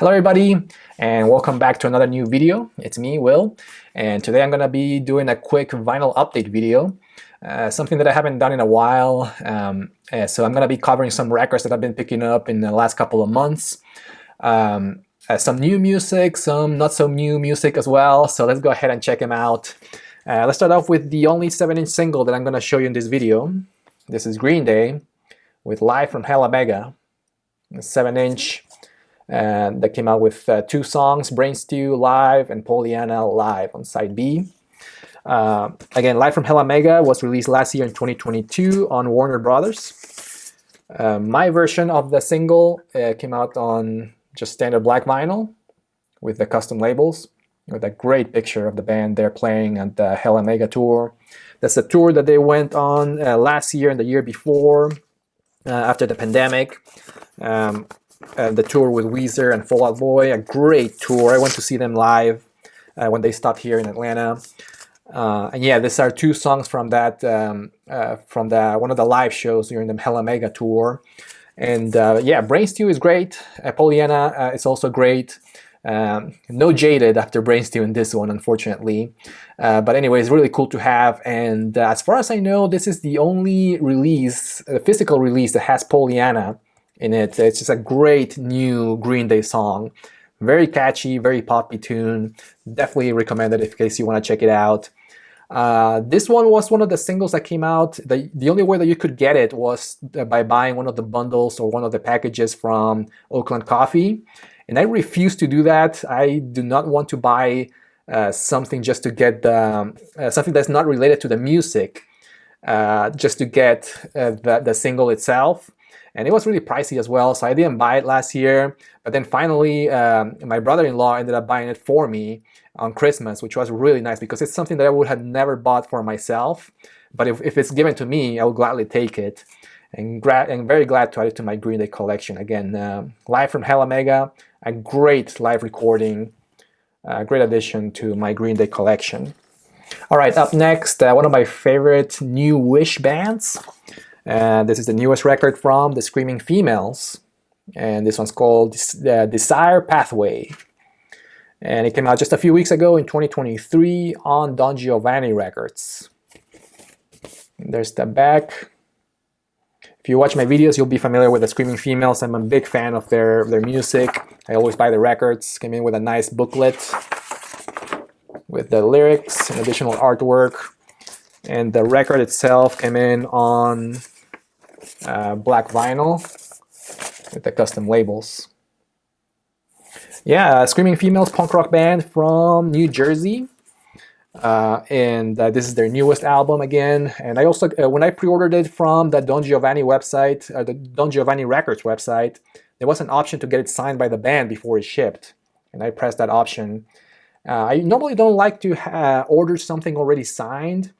Hello everybody, and welcome back to another new video. It's me, Will, and today I'm going to be doing a quick vinyl update video, something that I haven't done in a while. So I'm going to be covering some records that I've been picking up in the last couple of months. Some new music, some not so new music as well, so let's go ahead and check them out. Let's start off with the only 7-inch single that I'm going to show you in this video. This is Green Day with Live from Hell Omega, 7-inch. That came out with 2 songs, Brain Stew Live and Pollyanna Live on side B. Again, Live from Hell Omega was released last year in 2022 on Warner Brothers. My version of the single came out on just standard black vinyl with the custom labels, with a great picture of the band they're playing at the Hell Omega tour. That's the tour that they went on last year and the year before, after the pandemic. The tour with Weezer and Fall Out Boy, a great tour. I went to see them live when they stopped here in Atlanta. And yeah, these are 2 songs from that one of the live shows during the Hell Omega tour. And yeah, Brain Stew is great. Pollyanna is also great. No Jaded after Brain Stew in this one, unfortunately. But anyway, it's really cool to have. And as far as I know, this is the only release, physical release, that has Pollyanna in it. It's just a great new Green Day song. Very catchy, very poppy tune. Definitely recommend it in case you want to check it out. This one was one of the singles that came out. The only way that you could get it was by buying one of the bundles or one of the packages from Oakland Coffee. And I refuse to do that. I do not want to buy something just to get something that's not related to the music, just to get the single itself. And it was really pricey as well, so I didn't buy it last year. But then finally, my brother-in-law ended up buying it for me on Christmas, which was really nice because it's something that I would have never bought for myself. But if it's given to me, I would gladly take it. And very glad to add it to my Green Day collection. Again, Live from Hell Omega, a great live recording, a great addition to my Green Day collection. All right, up next, one of my favorite new Wish bands. This is the newest record from the Screaming Females, and this one's called Desire Pathway. And it came out just a few weeks ago in 2023 on Don Giovanni Records. And there's the back. If you watch my videos, you'll be familiar with the Screaming Females. I'm a big fan of their music. I always buy the records. Came in with a nice booklet with the lyrics and additional artwork. And the record itself came in on black vinyl with the custom labels. Yeah, Screaming Females, punk rock band from New Jersey. And this is their newest album again. And I also, when I pre-ordered it from the Don Giovanni website, the Don Giovanni Records website, there was an option to get it signed by the band before it shipped. And I pressed that option. I normally don't like to order something already signed,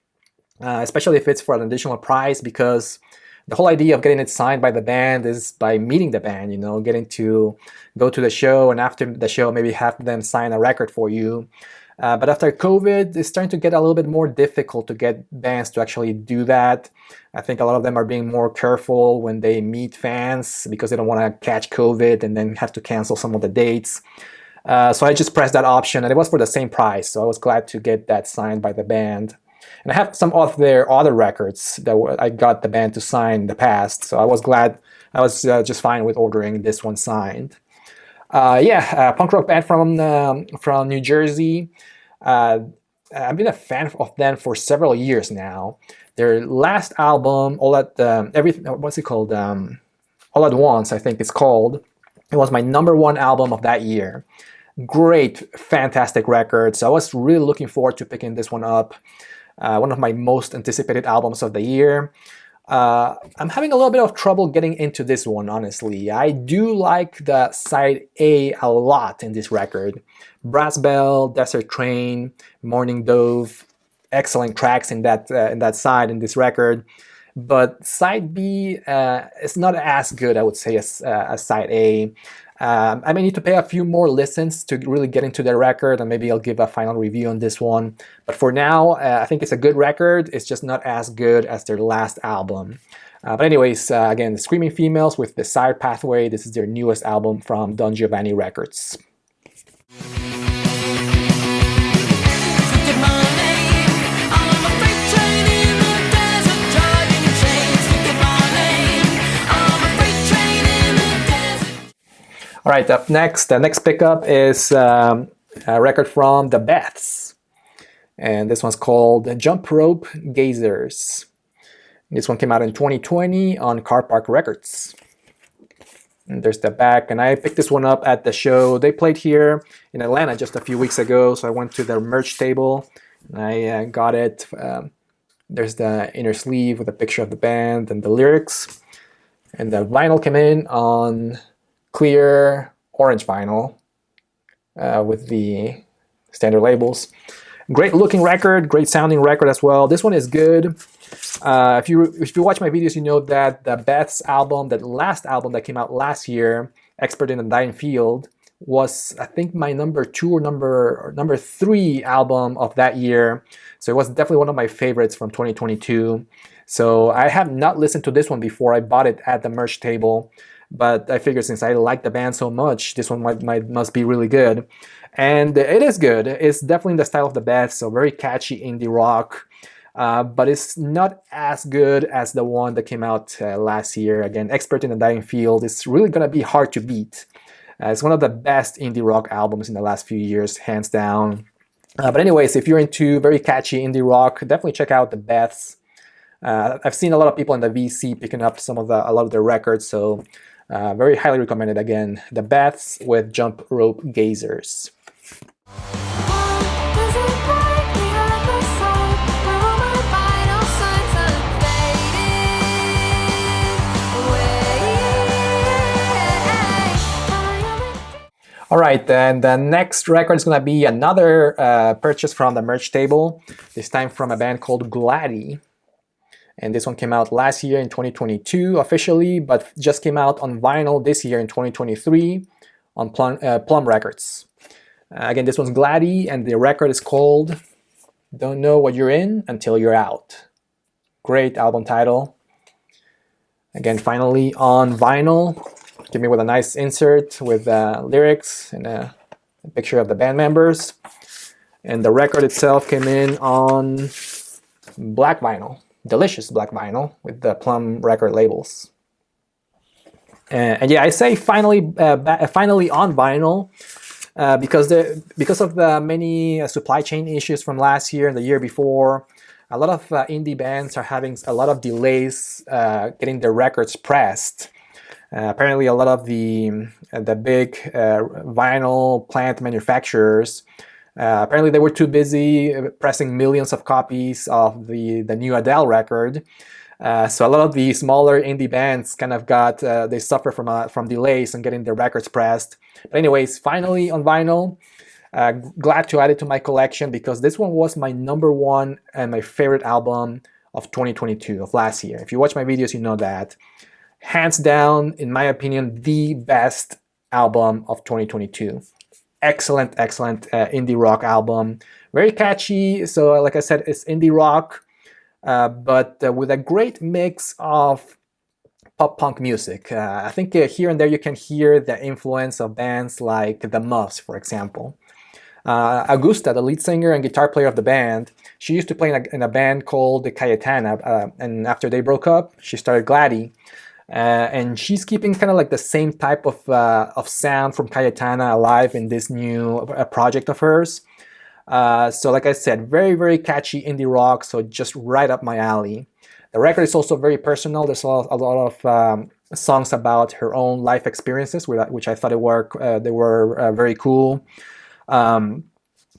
especially if it's for an additional price, because the whole idea of getting it signed by the band is by meeting the band, getting to go to the show, and after the show maybe have them sign a record for you. But after COVID, it's starting to get a little bit more difficult to get bands to actually do that. I think a lot of them are being more careful when they meet fans because they don't want to catch COVID and then have to cancel some of the dates. So I just pressed that option, and it was for the same price, so I was glad to get that signed by the band. And I have some of their other records that I got the band to sign in the past, so I was glad. I was just fine with ordering this one signed. Punk rock band from New Jersey. I've been a fan of them for several years now. Their last album, All at Once, I think it's called. It was my #1 album of that year. Great, fantastic record. So I was really looking forward to picking this one up. One of my most anticipated albums of the year. I'm having a little bit of trouble getting into this one, honestly. I do like the side A a lot in this record. Brass Bell, Desert Train, Morning Dove, excellent tracks in that side in this record. But side B is not as good, I would say, as side A. I may need to pay a few more listens to really get into the record, and maybe I'll give a final review on this one. But for now, I think it's a good record. It's just not as good as their last album. But anyways, again, the Screaming Females with Desired Pathway. This is their newest album from Don Giovanni Records. All right, up next, the next pickup is a record from the Beths. And this one's called Jump Rope Gazers. This one came out in 2020 on Car Park Records. And there's the back, and I picked this one up at the show. They played here in Atlanta just a few weeks ago, so I went to their merch table and I got it. There's the inner sleeve with a picture of the band and the lyrics. And the vinyl came in on clear orange vinyl with the standard labels. Great looking record, great sounding record as well. This one is good. If you watch my videos, you know that the Beths album, that last album that came out last year, Expert in the Dying Field, was I think my number 2 or number 3 album of that year. So it was definitely one of my favorites from 2022. So I have not listened to this one before. I bought it at the merch table, but I figured since I like the band so much, this one must be really good. And it is good. It's definitely in the style of the Beths, so very catchy indie rock. But it's not as good as the one that came out last year. Again, Expert in the Dying Field. It's really going to be hard to beat. It's one of the best indie rock albums in the last few years, hands down. But anyways, if you're into very catchy indie rock, definitely check out the Beths. I've seen a lot of people in the VC picking up a lot of their records, so very highly recommended. Again, the Beths with Jump Rope Gazers. All right, then the next record is going to be another purchase from the merch table, this time from a band called Gladie. And this one came out last year in 2022 officially, but just came out on vinyl this year in 2023 on Plum Records. Again, this one's Gladie, and the record is called Don't Know What You're In Until You're Out. Great album title. Again, finally on vinyl. Give me with a nice insert with lyrics and a picture of the band members. And the record itself came in on black vinyl, delicious black vinyl with the Plum record labels. And yeah, I say finally on vinyl because of the many supply chain issues from last year and the year before. A lot of indie bands are having a lot of delays getting their records pressed. Apparently, a lot of the big vinyl plant manufacturers, apparently they were too busy pressing millions of copies of the new Adele record. So a lot of the smaller indie bands kind of they suffer from delays in getting their records pressed. But anyways, finally on vinyl, glad to add it to my collection because this one was my number 1 and my favorite album of 2022, of last year. If you watch my videos, you know that. Hands down, in my opinion, the best album of 2022. Excellent indie rock album. Very catchy. So like I said, it's indie rock, but with a great mix of pop punk music. I think here and there you can hear the influence of bands like the Muffs, for example. Augusta, the lead singer and guitar player of the band, she used to play in a band called the Cayetana, and after they broke up, she started Gladie. And she's keeping kind of like the same type of sound from Cayetana alive in this new project of hers. So like I said, very catchy indie rock, so just right up my alley. The record is also very personal. There's a lot of songs about her own life experiences, which I thought they were very cool. And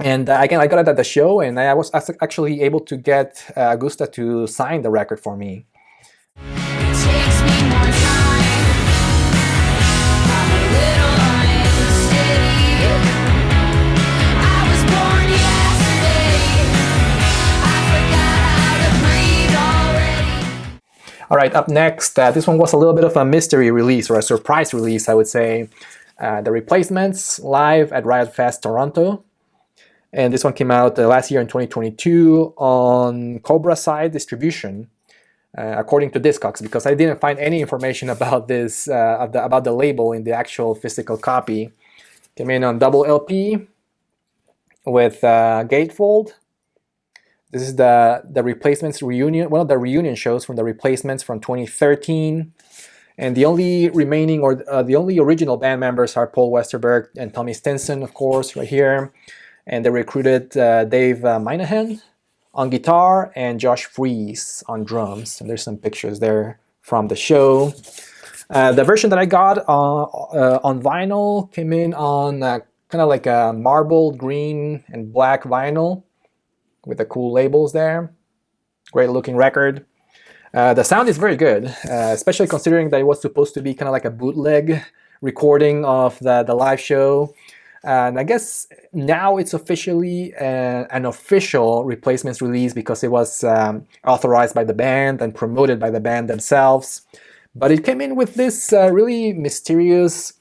again, I got it at the show, and I was actually able to get Augusta to sign the record for me. All right, up next, this one was a little bit of a mystery release, or a surprise release, I would say. The Replacements live at Riot Fest Toronto. And this one came out last year in 2022 on Cobra Side Distribution. according to Discogs, because I didn't find any information about this about the label in the actual physical copy. Came in on double LP with gatefold. This is the Replacements reunion, one of the reunion shows from the Replacements from 2013. And the only remaining, or the only original band members are Paul Westerberg and Tommy Stinson, of course, right here. And they recruited Dave Minahan on guitar and Josh Freese on drums. And there's some pictures there from the show. The version that I got on vinyl came in on kind of like a marbled green and black vinyl with the cool labels there. Great looking record. The sound is very good, especially considering that it was supposed to be kind of like a bootleg recording of the live show. And I guess now it's officially an official Replacements release because it was authorized by the band and promoted by the band themselves. But it came in with this really mysterious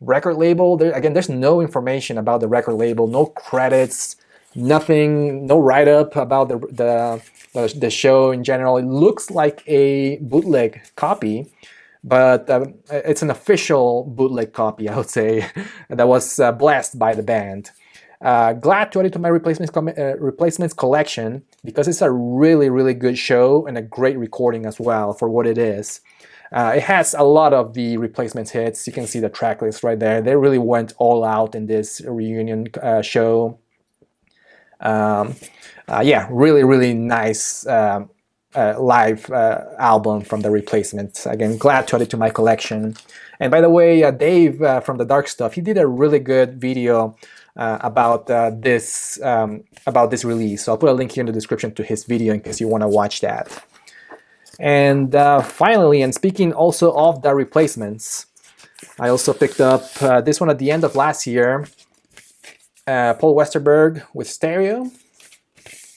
record label. Again, there's no information about the record label, no credits, nothing, no write-up about the show in general. It looks like a bootleg copy, but it's an official bootleg copy, I would say, that was blessed by the band. Glad to add it to my Replacements collection because it's a really, really good show and a great recording as well for what it is. It has a lot of the Replacements hits. You can see the track list right there. They really went all out in this reunion show. Yeah, really, really nice live album from the Replacements. Again, glad to add it to my collection. And by the way, Dave from The Dark Stuff, he did a really good video about this release. So I'll put a link here in the description to his video in case you want to watch that. And finally, and speaking also of the Replacements, I also picked up this one at the end of last year. Paul Westerberg with stereo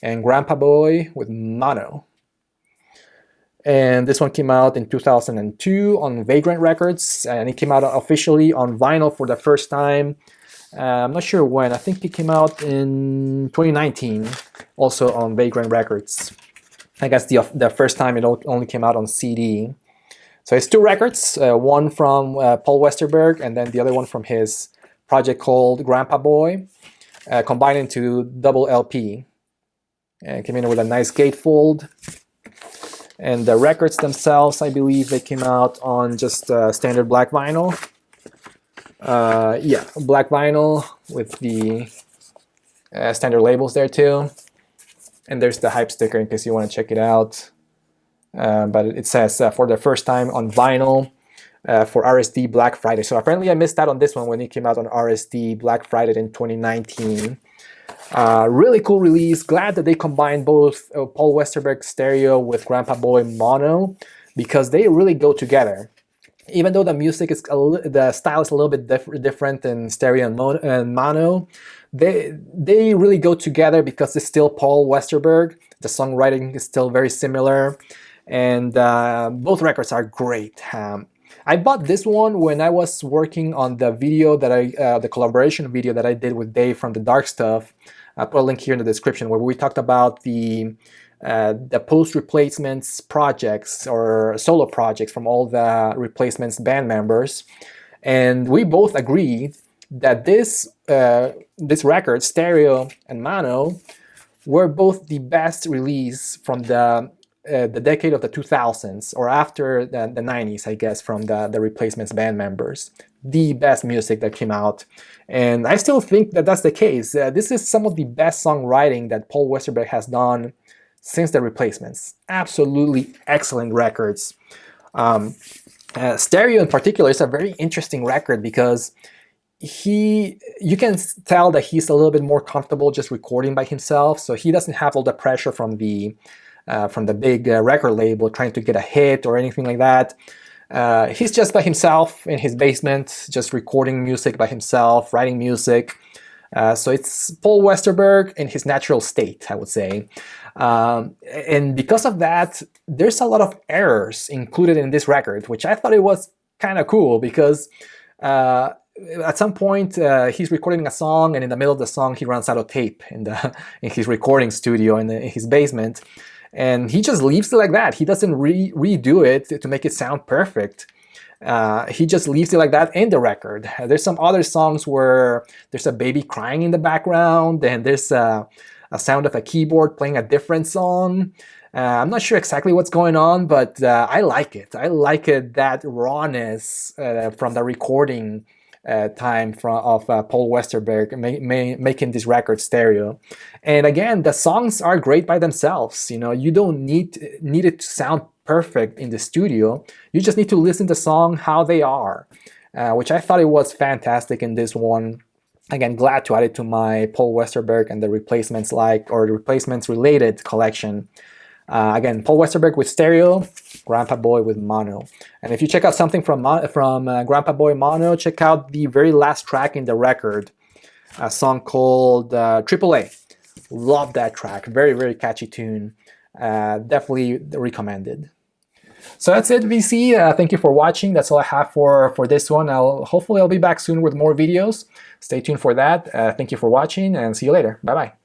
and Grandpa Boy with mono. And this one came out in 2002 on Vagrant Records, and it came out officially on vinyl for the first time. I'm not sure when. I think it came out in 2019, also on Vagrant Records. I guess the first time it only came out on CD. So it's two records, one from Paul Westerberg and then the other one from his project called Grandpa Boy, combined into double LP. Came in with a nice gatefold. And the records themselves, I believe they came out on just standard black vinyl. Yeah, black vinyl with the standard labels there too. And there's the hype sticker in case you want to check it out. But it says for the first time on vinyl for RSD Black Friday. So apparently I missed out on this one when it came out on RSD Black Friday in 2019. Really cool release. Glad that they combined both Paul Westerberg stereo with Grandpa Boy mono because they really go together. Even though the music is the style is a little bit different in stereo and mono, they really go together because it's still Paul Westerberg. The songwriting is still very similar, and both records are great. I bought this one when I was working on the video that the collaboration video that I did with Dave from The Dark Stuff. I'll put a link here in the description where we talked about the post-Replacements projects or solo projects from all the Replacements band members, and we both agreed that this record, stereo and mono, were both the best release from the decade of the 2000s or after the 90s, I guess, from the Replacements band members. The best music that came out, and I still think that that's the case. This is some of the best songwriting that Paul Westerberg has done since the Replacements. Absolutely excellent records. Stereo in particular is a very interesting record because you can tell that he's a little bit more comfortable just recording by himself, so he doesn't have all the pressure from the big record label trying to get a hit or anything like that. He's just by himself in his basement, just recording music by himself, writing music. So it's Paul Westerberg in his natural state, I would say. And because of that, there's a lot of errors included in this record, which I thought it was kind of cool because at some point he's recording a song, and in the middle of the song he runs out of tape in his recording studio in his basement. and he just leaves it like that. He doesn't redo it to make it sound perfect. He just leaves it like that in the record. There's some other songs where there's a baby crying in the background, and there's a sound of a keyboard playing a different song. I'm not sure exactly what's going on, but I like it. I like it, that rawness from the recording time of Paul Westerberg making this record stereo. And again, the songs are great by themselves. You know, you don't need it to sound perfect in the studio. You just need to listen to the song how they are, which I thought it was fantastic in this one. Again, glad to add it to my Paul Westerberg and the Replacements or the Replacements related collection. Again, Paul Westerberg with stereo, Grandpa Boy with mono. And if you check out something from Grandpa Boy mono, check out the very last track in the record, a song called AAA. Love that track. Very, very catchy tune. Definitely recommended. So that's it, VC. Thank you for watching. That's all I have for this one. Hopefully I'll be back soon with more videos. Stay tuned for that. Thank you for watching, and see you later. Bye-bye.